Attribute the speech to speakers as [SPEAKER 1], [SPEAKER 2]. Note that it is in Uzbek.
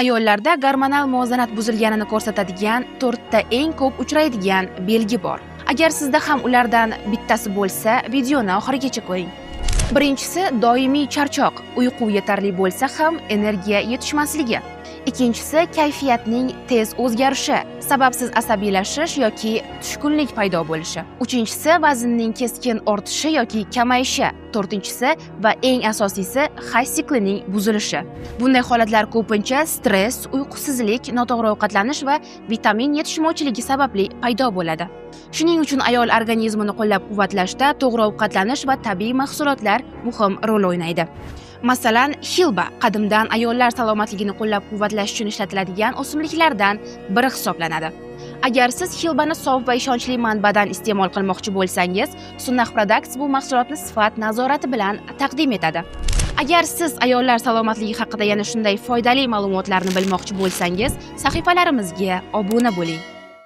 [SPEAKER 1] Ayollarda gormonal muvozanat buzilganini ko'rsatadigan 4 ta eng ko'p uchraydigan belgi bor. Agar sizda ham ulardan bittasi bo'lsa, videoni oxirigacha ko'ring. Birinchisi doimiy charchoq, uyqu yetarli bo'lsa ham energiya yetishmasligi. Ikkinchisi kayfiyatning tez o'zgarishi, sababsiz asabiylashish yoki tushkunlik paydo bo'lishi. Uchinchisi vaznning keskin ortishi yoki kamayishi. To'rtinchisi va eng asosiysi H siklining buzilishi. Bunday holatlar ko'pincha stress, uyqusizlik, noto'g'ri ovqatlanish va vitamin yetishmovchiligi sababli paydo bo'ladi. Shuning uchun ayol organizmini qo'llab-quvvatlashda to'g'ri ovqatlanish va tabiiy mahsulotlar muhim rol o'ynaydi. Masalan, xilba qadimdan ayollar salomatligini qo'llab-quvvatlash uchun ishlatiladigan o'simliklardan biri hisoblanadi. Agar siz xilbani sof va ishonchli manbadan iste'mol qilmoqchi bo'lsangiz, Sunnah Products bu mahsulotni sifat nazorati bilan taqdim etadi. Agar siz ayollar salomatligi haqida yana shunday foydali ma'lumotlarni bilmoqchi bo'lsangiz, sahifalarimizga obuna bo'ling.